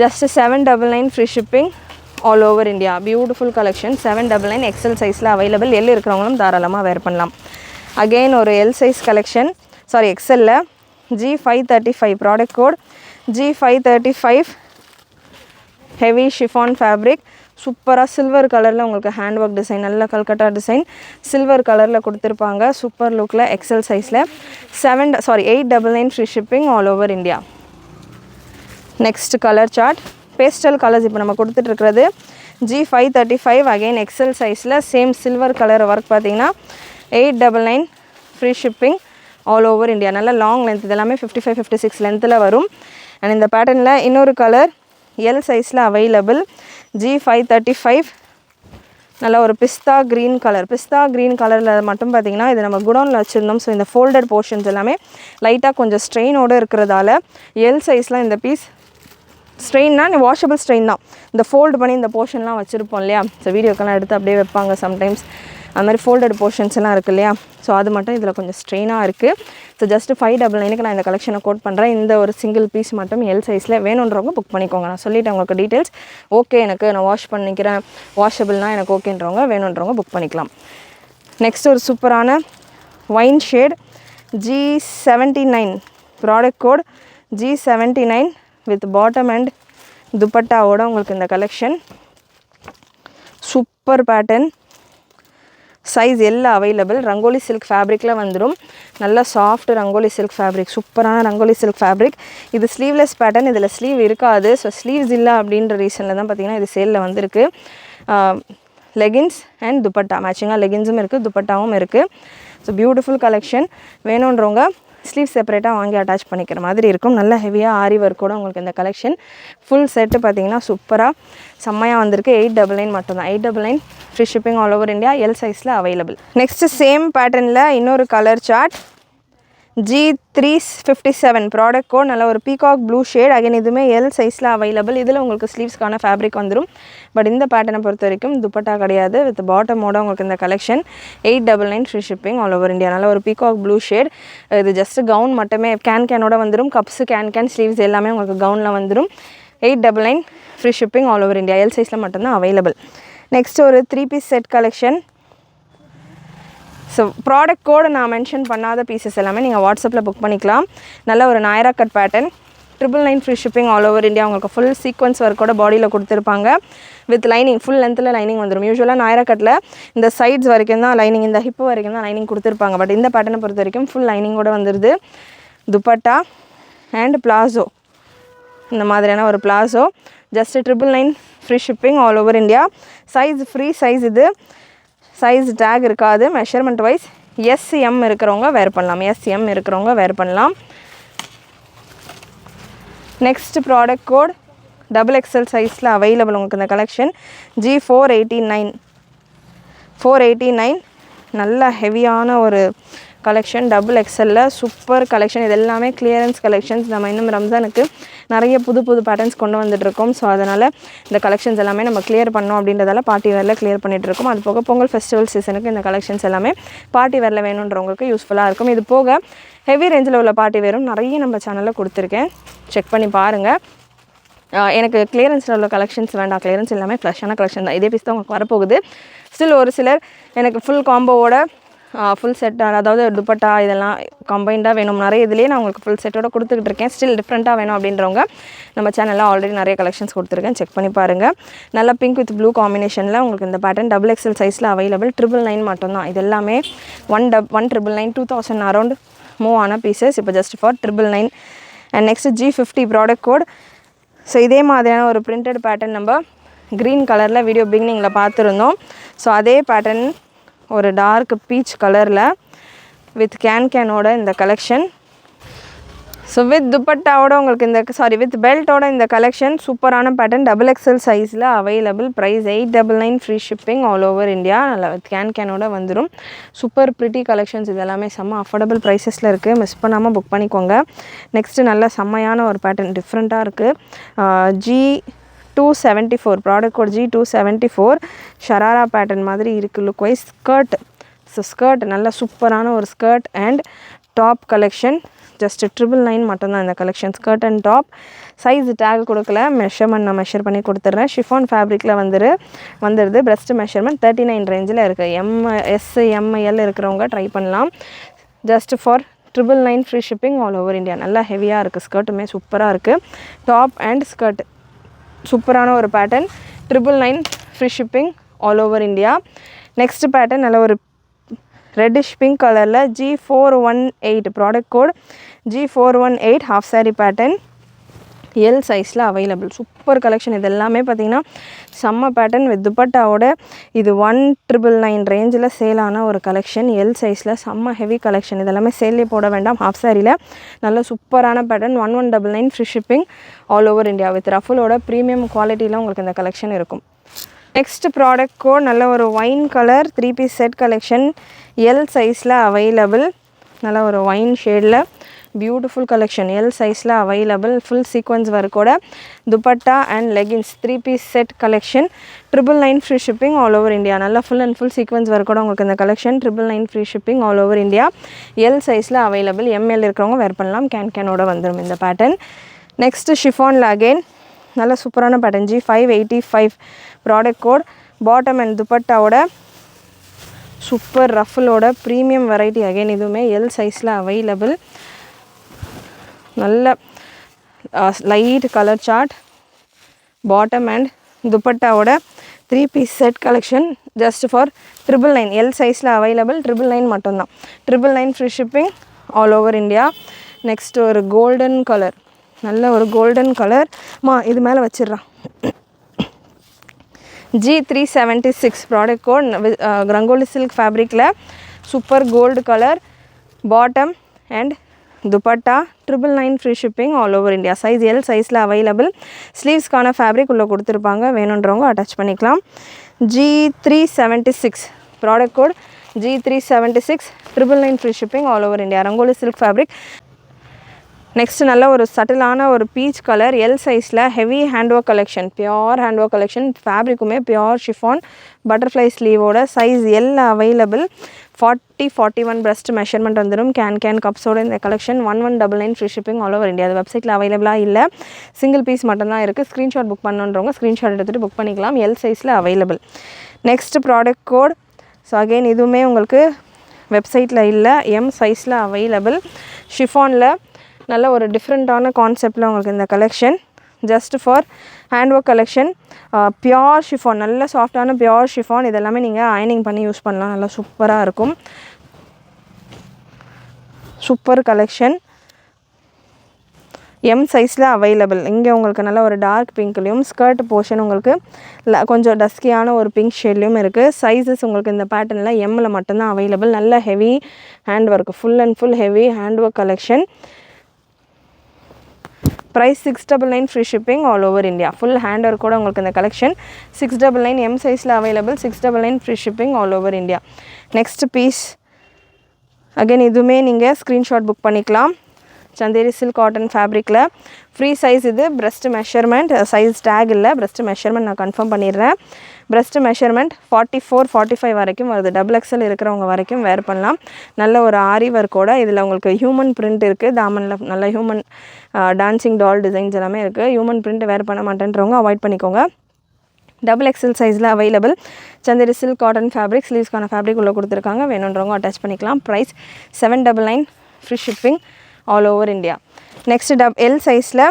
just 799 free shipping all over India. Beautiful collection 799 XL சைஸில் அவைலபிள். எல் இருக்கிறவங்களும் தாராளமாக வேர் பண்ணலாம். அகெயின் ஒரு எல் சைஸ் கலெக்ஷன் எக்ஸலில் G535 product code G535 heavy chiffon fabric சூப்பராக சில்வர் கலரில் உங்களுக்கு ஹேண்ட் ஒர்க் டிசைன் நல்ல கல்கட்டா டிசைன் சில்வர் கலரில் கொடுத்துருப்பாங்க. சூப்பர் லுக்கில் எக்ஸல் சைஸில் 899 free shipping all over India. Next colour chart pastel colours இப்போ நம்ம கொடுத்துட்ருக்கிறது G535 அகெயின் எக்ஸல் சைஸில் சேம் சில்வர் கலர் ஒர்க் பார்த்தீங்கன்னா 899 free shipping all over India. நல்ல லாங் லென்த் இதெல்லாமே 55-56 லென்த்தில் வரும். அண்ட் இந்த பேட்டர்னில் இன்னொரு கலர் எல் சைஸில் அவைலபிள். G535 நல்லா ஒரு பிஸ்தா க்ரீன் கலரில் மட்டும் பார்த்திங்கன்னா இது நம்ம குடோனில் வச்சுருந்தோம். ஸோ இந்த ஃபோல்டட் போர்ஷன்ஸ் எல்லாமே லைட்டாக கொஞ்சம் ஸ்ட்ரெயினோடு இருக்கிறதால எல் சைஸில் இந்த பீஸ் ஸ்ட்ரெயின்னா வாஷபிள் ஸ்ட்ரெயின் தான். இந்த ஃபோல்டு பண்ணி இந்த போர்ஷன்லாம் வச்சுருப்போம் இல்லையா. ஸோ வீடியோக்கெல்லாம் எடுத்து அப்படியே வைப்பாங்க சம்டைம்ஸ். அது மாதிரி ஃபோல்டட் போர்ஷன்ஸ் எல்லாம் இருக்குது இல்லையா. ஸோ அது மட்டும் இதில் கொஞ்சம் ஸ்ட்ரெயினாக இருக்குது. ஸோ ஜஸ்ட் 599 நான் இந்த கலெக்ஷனை கோட் பண்ணுறேன். இந்த ஒரு சிங்கிள் பீஸ் மட்டும் எல் சைஸில் வேணுன்றவங்க புக் பண்ணிக்கோங்க. நான் சொல்லிவிட்டேன் உங்களுக்கு டீட்டெயில்ஸ். ஓகே எனக்கு நான் வாஷ் பண்ணிக்கிறேன் வாஷபிள்னால் எனக்கு ஓகேன்றவங்க வேணுன்றவங்க புக் பண்ணிக்கலாம். நெக்ஸ்ட் ஒரு சூப்பரான wine shade G79 product code G79 with bottom and துப்பட்டாவோட உங்களுக்கு இந்த கலெக்ஷன் சூப்பர் பேட்டர்ன் சைஸ் எல்லாம் அவைலபிள். ரங்கோலி சில்க் ஃபேப்ரிக்கில் வந்துடும். நல்லா சாஃப்ட் ரங்கோலி சில்க் ஃபேப்ரிக் சூப்பரான ரங்கோலி சில்க் ஃபேப்ரிக். இது ஸ்லீவ்லெஸ் பேட்டர்ன். இதில் ஸ்லீவ் இருக்காது. ஸோ ஸ்லீவ்ஸ் இல்லை அப்படின்ற ரீசனில் தான் பார்த்திங்கன்னா இது சேலில் வந்திருக்கு. லெகின்ஸ் அண்ட் துப்பட்டா மேட்சிங்காக லெகின்ஸும் இருக்குது துப்பட்டாவும் இருக்குது. So beautiful collection. வேணுன்றவங்க ஸ்லீவ் செப்பரேட்டாக வாங்கி அட்டாச் பண்ணிக்கிற மாதிரி இருக்கும். நல்ல ஹெவியாக ஆரி ஒர்க்கோட உங்களுக்கு இந்த கலெக்ஷன் ஃபுல் செட்டு பார்த்திங்கன்னா சூப்பராக செம்மையாக வந்திருக்கு. 899 மட்டும்தான். 899 free shipping all over India. L சைஸில் அவைலபிள். நெக்ஸ்ட்டு சேம் பேட்டர்னில் இன்னொரு colour chart G357 product code நல்ல ஒரு பீகாக் ப்ளூ ஷேட். அகைன் இதுவுமே எல் சைஸில் அவைலபிள். இதில் உங்களுக்கு ஸ்லீவ்ஸ்க்கான ஃபேப்ரிக் வந்துடும். பட் இந்த பேட்டர்னை பொறுத்த வரைக்கும் துப்பட்டா கிடையாது. வித் பாட்டமோட உங்களுக்கு இந்த collection 899 free shipping all over India. நல்ல ஒரு பீகாக் ப்ளூ ஷேட். இது ஜஸ்ட் கவுன் மட்டுமே கேனோட வந்துடும். கப்ஸு கேன் ஸ்லீவ்ஸ் எல்லாமே உங்களுக்கு கவுனில் வந்துடும். 899 free shipping all over India. L சைஸில் மட்டும்தான் அவைலபிள். நெக்ஸ்ட் ஒரு 3 piece set collection. So product code நான் மென்ஷன் பண்ணாத பீசஸ் எல்லாமே நீங்கள் வாட்ஸ்அப்பில் புக் பண்ணிக்கலாம். நல்ல ஒரு Naira cut pattern 999 free shipping all over India. உங்களுக்கு ஃபுல் சீக்வன்ஸ் ஒர்க்கோட பாடியில் கொடுத்துருப்பாங்க. வித் லைனிங் ஃபுல் லென்த்தில் லைனிங் வந்துடும். யூஸ்வலாக நாயரா கட்டில் இந்த சைட்ஸ் வரைக்கும் தான் லைனிங், இந்த ஹிப்பு வரைக்கும் தான் லைனிங் கொடுத்துருப்பாங்க. பட் இந்த பேட்டர்னை பொறுத்த வரைக்கும் ஃபுல் லைனிங்கோட வந்துடுது. துப்பட்டா அண்ட் பிளாசோ இந்த மாதிரியான ஒரு palazzo just 999 free shipping all over India. Size free size. இது சைஸ் டேக் இருக்காது. மெஷர்மெண்ட் வைஸ் எஸ்எம் இருக்கிறவங்க வேர் பண்ணலாம். எஸ்எம் இருக்கிறவங்க வேர் பண்ணலாம். நெக்ஸ்ட் ப்ராடக்ட் கோட் XXL சைஸில் அவைலபிள் உங்களுக்கு இந்த கலெக்ஷன். G489 நல்ல ஹெவியான ஒரு கலெக்ஷன். XXL super collection. இது எல்லாமே கிளியரன்ஸ் கலெக்ஷன்ஸ். நம்ம இன்னும் ரம்ஜானுக்கு நிறைய புது பேட்டர்ன்ஸ் கொண்டு வந்துட்டுருக்கோம். ஸோ அதனால் இந்த கலெக்ஷன்ஸ் எல்லாமே நம்ம கிளியர் பண்ணோம் அப்படின்றதால பார்ட்டி வேரில் கிளியர் பண்ணிகிட்ருக்கோம். அது போக பொங்கல் ஃபெஸ்டிவல் சீசனுக்கு இந்த கலெக்ஷன்ஸ் எல்லாமே பார்ட்டி வேரில் வேணுன்றவங்களுக்கு யூஸ்ஃபுல்லாக இருக்கும். இது போக ஹெவி ரேஞ்சில் உள்ள பார்ட்டி வேரும் நிறைய நம்ம சேனலில் கொடுத்துருக்கேன். செக் பண்ணி பாருங்கள். எனக்கு கிளியரன்ஸில் உள்ள கலெக்ஷன்ஸ் வேண்டாம், கிளியரன்ஸ் எல்லாமே ஃப்ளஷான கலெக்ஷன் தான். இதே பீஸ் தான் உங்களுக்கு வரப்போகுது. ஸ்டில் ஒரு சிலர் எனக்கு ஃபுல் காம்போவோட ஃபுல் செட், அதாவது துப்பட்டா இதெல்லாம் கம்பைண்டாக வேணும், நிறைய இதுலேயே நான் உங்களுக்கு ஃபுல் செட்டோட கொடுத்துக்கிட்டு இருக்கேன். ஸ்டில் டிஃப்ரெண்ட்டாக வேணும் அப்படின்றவங்க நம்ம சேனலில் ஆல்ரெடி நிறைய கலெக்ஷன்ஸ் கொடுத்துருக்கேன், செக் பண்ணி பாருங்கள். நல்லா பிங்க் வித் ப்ளூ காம்பினேஷனில் உங்களுக்கு இந்த பேட்டர்ன் XXL சைஸில் அவைலபிள். 999 மட்டும்தான். இது எல்லாமே 1999 2000 அரௌண்ட் மூவ் ஆன பீசஸ். இப்போ just for 999. And next G50 product code. So இதே மாதிரியான ஒரு பிரிண்டட் பேட்டர்ன் நம்ம க்ரீன் கலரில் வீடியோ பிகினிங்கில் பார்த்துருந்தோம். ஸோ அதே பேட்டர்ன் ஒரு டார்க் பீச் கலரில் வித் கேனோட இந்த கலெக்ஷன். ஸோ வித் துப்பட்டாவோட உங்களுக்கு வித் பெல்ட்டோட இந்த கலெக்ஷன் சூப்பரான பேட்டர்ன். XXL சைஸில் available. Price 899, free shipping all over India. நல்லா வித் கேனோட வந்துடும். Super pretty collections. இது எல்லாமே செம்ம அஃபோர்டபுள் ப்ரைஸஸில் இருக்குது. மிஸ் பண்ணாமல் புக் பண்ணிக்கோங்க. நெக்ஸ்ட்டு நல்ல செம்மையான ஒரு பேட்டர்ன் டிஃப்ரெண்ட்டாக இருக்குது. G274 product code G274 sharara pattern மாதிரி இருக்குது look wise. Skirt. So skirt நல்ல சூப்பரான ஒரு skirt and top collection. Just 999 மட்டும்தான் இந்த collection. Skirt and top. Size tag கொடுக்கல, மெஷர்மெண்ட் நான் மெஷர் பண்ணி கொடுத்துட்றேன். ஷிஃபான் ஃபேப்ரிக்கில் வந்துடுது. பிரஸ்ட் மெஷர்மெண்ட் 39 ரேஞ்சில் இருக்குது. SML இருக்கிறவங்க ட்ரை பண்ணலாம். Just for 999, free shipping all over India. நல்லா ஹெவியாக இருக்குது. ஸ்கர்ட்டுமே சூப்பராக இருக்குது. டாப் அண்ட் ஸ்கர்ட் சூப்பரான ஒரு pattern. 999, free shipping all over India. Next pattern நல்ல ஒரு ரெட்டிஷ் பிங்க் கலரில் G418 product code G418 half sari pattern. L சைஸில் அவைலபிள். Super collection. இது எல்லாமே பார்த்திங்கன்னா செம்ம பேட்டர்ன் வித் துப்பட்டாவோட. இது 1999 ரேஞ்சில் சேலான ஒரு கலெக்ஷன். எல் சைஸில் செம்ம ஹெவி கலெக்ஷன். இதெல்லாமே சேல்லே போட வேண்டாம். ஹாஃப் சாரியில் நல்ல சூப்பரான pattern. 1199, free shipping all over India. With ரஃபுலோட ப்ரீமியம் குவாலிட்டியில் உங்களுக்கு இந்த கலெக்ஷன் இருக்கும். நெக்ஸ்ட் ப்ராடக்ட் கோட் நல்ல ஒரு wine colour 3 piece set collection. L சைஸில் அவைலபிள். நல்ல ஒரு ஒயின் ஷேடில் பியூட்டிஃபுல் கலெக்ஷன். எல் சைஸில் அவைலபிள். ஃபுல் சீக்வன்ஸ் ஒர்க்கோட dupatta and leggings 3 piece set collection. 999, free shipping all over India. நல்லா ஃபுல் அண்ட் ஃபுல் சீக்வன்ஸ் ஒர்க்கோட உங்களுக்கு இந்த collection. 999, free shipping all over India. L சைஸில் அவைலபிள். ML இருக்கிறவங்க வேர் பண்ணலாம். கேனோட வந்துடும் இந்த பேட்டர்ன். நெக்ஸ்ட்டு ஷிஃபானில் அகெயின் நல்ல சூப்பரான pattern. G585 product code. Bottom and துப்பட்டாவோட சூப்பர் ரஃபுலோட ப்ரீமியம் வெரைட்டி. அகைன் இதுவுமே எல் சைஸில் அவைலபிள். நல்ல light colour chart. Bottom and துப்பட்டாவோட 3 piece set collection. Just for 999. L சைஸில் அவைலபிள். 999 மட்டும்தான். 999, free shipping all over India. Next ஒரு கோல்டன் கலர். நல்ல ஒரு கோல்டன் கலர். இது மேலே வச்சிடுறான். G376 product code Rangoli silk ஃபேப்ரிக்கில் super gold colour. Bottom and dupatta. 999, free shipping all over India. Size L சைஸில் அவைலபிள். ஸ்லீவ்ஸ்க்கான ஃபேப்ரிக் உள்ளே கொடுத்துருப்பாங்க. வேணுன்றவங்க அட்டாச் பண்ணிக்கலாம். G376 product code G376 999, free shipping all over India. Rangoli silk fabric. Next நல்ல ஒரு சட்டிலான ஒரு பீச் கலர். எல் சைஸில் heavy hand work collection. Pure hand work collection. ஃபேப்ரிக்குமே பியோர் ஷிஃபான் பட்டர்ஃப்ளை ஸ்லீவோட. Size L available. 40-41 breast measurement வந்துடும். Can கப்ஸோட இந்த collection. 1199, free shipping all over India. அது வெப்சைட்டில் அவைலபிளாக இல்லை. சிங்கிள் பீஸ் மட்டும்தான் இருக்குது. ஸ்க்ரீன்ஷாட் புக் பண்ணுன்றவங்க ஸ்க்ரீன்ஷாட் எடுத்துகிட்டு புக் பண்ணிக்கலாம். எல் சைஸில் available. Next product code. So again இதுவுமே உங்களுக்கு வெப்சைட்டில் இல்லை. எம் சைஸில் அவைலபிள். ஷிஃபானில் நல்ல ஒரு டிஃப்ரெண்ட்டான கான்செப்டில் உங்களுக்கு இந்த collection. Just for hand work collection. Pure chiffon. நல்ல சாஃப்டான பியோர் ஷிஃபான். இதெல்லாமே நீங்கள் அயனிங் பண்ணி யூஸ் பண்ணலாம். நல்லா சூப்பராக இருக்கும். Super collection. எம் சைஸில் அவைலபிள். இங்கே உங்களுக்கு நல்ல ஒரு டார்க் பிங்க்லேயும் ஸ்கர்ட் போர்ஷன் உங்களுக்கு கொஞ்சம் டஸ்கியான ஒரு பிங்க் ஷேட்லேயும் இருக்குது. சைஸஸ் உங்களுக்கு இந்த பேட்டர்னில் எம்மில் மட்டும்தான் அவைலபிள். நல்ல heavy hand work, full and full heavy hand work collection. Price 699 free shipping all over India. Full hand work கூட உங்களுக்கு இந்த கலெக்ஷன் 699 எம் சைஸில் available. 699 free shipping all over India. Next piece again இதுவுமே நீங்கள் screenshot book பண்ணிக்கலாம். Chanderi silk cotton ஃபேப்ரிக்கில் free size. இது breast measurement, size tag இல்லை, பிரஸ்ட் மெஷர்மெண்ட் நான் கன்ஃபார்ம் பண்ணிடுறேன். பிரஸ்ட் மெஷர்மெண்ட் 44 45 வரைக்கும் வருது. XXL இருக்கிறவங்க வரைக்கும் வேர் பண்ணலாம். நல்ல ஒரு ஆரி ஒர்க்கோட இதில் உங்களுக்கு ஹியூமன் பிரிண்ட் இருக்குது. தாமனில் நல்ல ஹியூமன் டான்சிங் டால் டிசைன்ஸ் எல்லாமே இருக்குது. ஹியூமன் பிரிண்ட் வேர் பண்ண மாட்டேன்றவங்க அவாய்ட் பண்ணிக்கோங்க. XXL சைஸில் available. Chanderi silk cotton fabric, ஸ்லீவ்ஸ்க்கான ஃபேப்ரிக் உள்ளே கொடுத்துருக்காங்க. வேணுன்றவங்க அட்டாச் பண்ணிக்கலாம். Price 799 free shipping all over India. Next L சைஸில்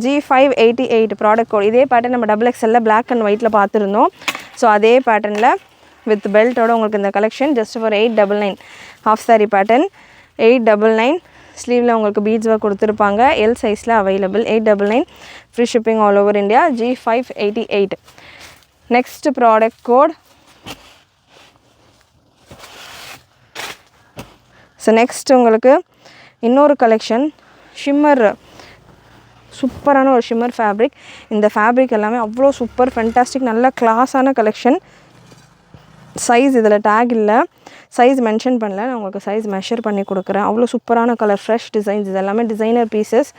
G588 ப்ராடக்ட் கோட். இதே பேட்டர்ன் நம்ம XXL பிளாக் அண்ட் ஒயிட்டில் பார்த்துருந்தோம். ஸோ அதே பேட்டர்னில் வித் பெல்ட்டோட உங்களுக்கு இந்த collection just for 899. Half sari pattern 899. ஸ்லீவில் உங்களுக்கு பீட்ஸ் ஒர்க் கொடுத்துருப்பாங்க. எல் சைஸில் available. 899 free shipping all over India. G588. Next product code. So next உங்களுக்கு இன்னொரு கலெக்ஷன் ஷிம்மர், சூப்பரான ஒரு ஷிம்மர் ஃபேப்ரிக். இந்த ஃபேப்ரிக் எல்லாமே அவ்வளோ சூப்பர் ஃபென்டாஸ்டிக், நல்ல கிளாஸான கலெக்ஷன். சைஸ் இதில் டேக் இல்லை, சைஸ் மென்ஷன் பண்ணல. நான் உங்களுக்கு சைஸ் மெஷர் பண்ணி கொடுக்குறேன். அவ்வளோ சூப்பரான கலர், ஃப்ரெஷ் டிசைன்ஸ். இது எல்லாமே டிசைனர் பீசஸ்.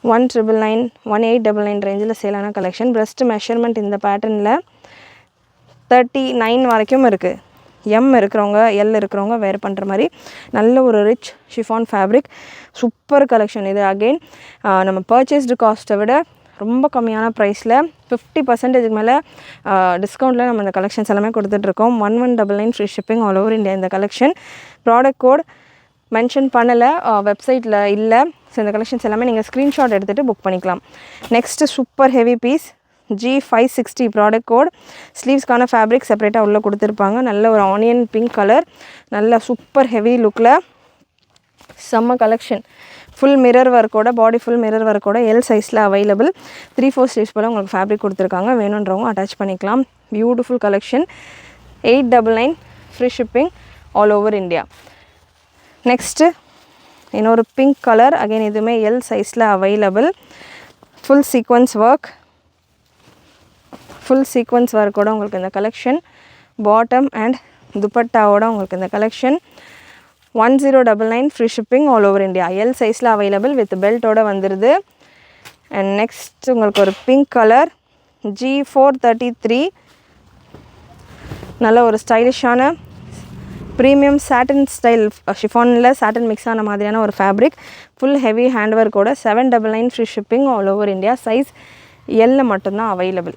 1999 1899 ரேஞ்சில் சேலான கலெக்ஷன். பிரஸ்ட் மெஷர்மெண்ட் இந்த பேட்டர்னில் 39 வரைக்கும் இருக்குது. எம் இருக்கிறவங்க எல் இருக்கிறவங்க வேர் பண்ணுற மாதிரி நல்ல ஒரு rich chiffon fabric. Super collection இது. அகெயின் நம்ம பர்ச்சேஸ்டு காஸ்ட்டை விட ரொம்ப கம்மியான ப்ரைஸில் 50% மேலே டிஸ்கவுண்ட்டில் நம்ம இந்த கலெக்ஷன்ஸ் எல்லாமே கொடுத்துட்ருக்கோம். 1199 free shipping all over India. இந்த கலெக்ஷன் ப்ராடக்ட் கோட் மென்ஷன் பண்ணலை, வெப்சைட்டில் இல்லை. ஸோ இந்த கலெக்ஷன்ஸ் எல்லாமே நீங்கள் ஸ்க்ரீன்ஷாட் எடுத்துகிட்டு புக் பண்ணிக்கலாம். Next super heavy piece G560 product code. ஸ்லீவ்ஸ்க்கான ஃபேப்ரிக் செப்பரேட்டாக உள்ளே கொடுத்துருப்பாங்க. நல்ல ஒரு ஆனியன் பிங்க் கலர், நல்ல சூப்பர் ஹெவி லுக்கில் செம்ம கலெக்ஷன். ஃபுல் மிரர் ஒர்க்கோட, பாடி ஃபுல் மிரர் ஒர்க்கோட எல் சைஸில் அவைலபிள். 3/4 ஸ்லீவ்ஸ் போல் உங்களுக்கு ஃபேப்ரிக் கொடுத்துருக்காங்க. வேணுன்றவங்க அட்டாச் பண்ணிக்கலாம். Beautiful collection. 899 free shipping all over India. Next இன்னொரு பிங்க் கலர். அகைன் இதுவுமே எல் சைஸில் available. Full sequins work, full sequins ஒர்க்கோட உங்களுக்கு இந்த கலெக்ஷன். பாட்டம் அண்ட் துப்பட்டாவோட உங்களுக்கு இந்த collection. 1099 free shipping all over India. L சைஸில் அவைலபிள் வித் பெல்ட்டோட வந்துடுது. அண்ட் நெக்ஸ்ட் உங்களுக்கு ஒரு பிங்க் கலர் G433. நல்ல ஒரு ஸ்டைலிஷான ப்ரீமியம் சாட்டின் ஸ்டைல் ஷிஃபானில் சாட்டின் மிக்ஸ் ஆன மாதிரியான ஒரு ஃபேப்ரிக். ஃபுல் ஹெவி ஹேண்ட் ஒர்க்கோட 799 free shipping all over India. Size எல்ல மட்டும்தான் அவைலபிள்.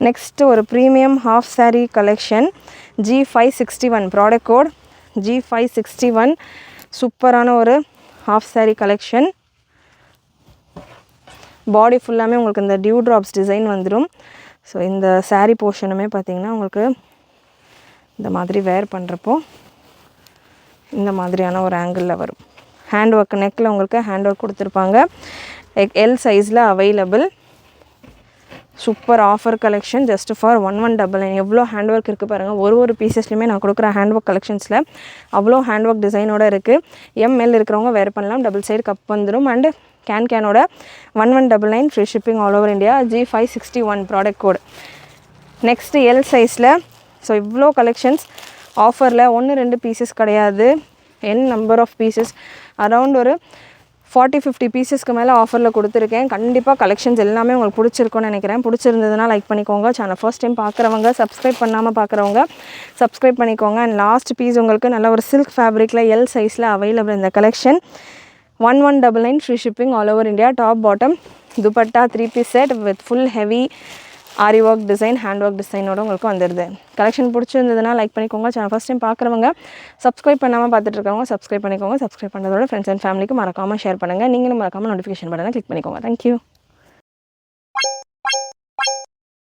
நெக்ஸ்ட்டு ஒரு premium half sari collection. G561 product code G561. சூப்பரான ஒரு ஹாஃப் சாரீ கலெக்ஷன். பாடி ஃபுல்லாமே உங்களுக்கு இந்த டியூ ட்ராப்ஸ் டிசைன் வந்துடும். ஸோ இந்த சாரீ போர்ஷனுமே பார்த்திங்கன்னா உங்களுக்கு இந்த மாதிரி வேர் பண்ணுறப்போ இந்த மாதிரியான ஒரு ஆங்கிளில் வரும். ஹேண்ட் ஒர்க், நெக்கில் உங்களுக்கு ஹேண்ட் ஒர்க் கொடுத்துருப்பாங்க. எல் சைஸில் available. Super offer collection just for 1199. எவ்வளோ ஹேண்ட் ஒர்க் இருக்குது பாருங்கள். ஒரு பீசஸ்லையுமே நான் கொடுக்குற ஹேண்ட் ஒர்க் கலெக்ஷன்ஸில் அவ்வளோ ஹேண்ட் ஒர்க் டிசைனோடு இருக்குது. எம்எல் இருக்கிறவங்க வேர் பண்ணலாம். டபுள் சைடு கப் வந்துடும். அண்டு கேனோட 1199 free shipping all over India. G561 product code. Next L சைஸில். ஸோ இவ்வளோ கலெக்ஷன்ஸ் ஆஃபரில் 1-2 பீசஸ் கிடையாது. நம்பர் ஆஃப் பீசஸ் அரவுண்ட் ஒரு 40-50 பீசஸ்க்கு மேலே ஆஃபரில் கொடுத்துருக்கேன். கண்டிப்பாக கலெக்ஷன்ஸ் எல்லாமே உங்களுக்கு பிடிச்சிருக்குன்னு நினைக்கிறேன். பிடிச்சிருந்ததுன்னா லைக் பண்ணிக்கோங்க. சேனல் ஃபர்ஸ்ட் டைம் பார்க்குறவங்க, சப்ஸ்கிரைப் பண்ணாமல் பார்க்குறவங்க சப்ஸ்கிரைப் பண்ணிக்கோங்க. அண்ட் லாஸ்ட் பீஸ் உங்களுக்கு நல்ல ஒரு சில்க் ஃபேப்ரிக்கில் எல் சைஸில் அவைலபிள் இந்த collection. 1199 free shipping all over India. Top bottom dupatta 3-piece set with full heavy aari work design, hand work டிசைனோட உங்களுக்கு வந்துடுது. கலெக்ஷன் பிடிச்சிருந்ததுன்னா லைக் பண்ணிக்கோங்க. சேனல் ஃபஸ்ட் டைம் பார்க்குறவங்க, சப்ஸ்கிரைப் பண்ணாமல் பார்த்துட்டு இருக்கவங்க சப்ஸ்கிரைப் பண்ணிக்கோங்க. சப்ஸ்கிரைப் பண்ணுறதோட ஃப்ரெண்ட்ஸ் அண்ட் ஃபேமிலிக்கு மறக்காமல் ஷேர் பண்ணுங்கள். நீங்களும் மறக்காமல் நோட்டிஃபிகேஷன் பட்டனை கிளிக் பண்ணிக்கோங்க. தேங்க்யூ.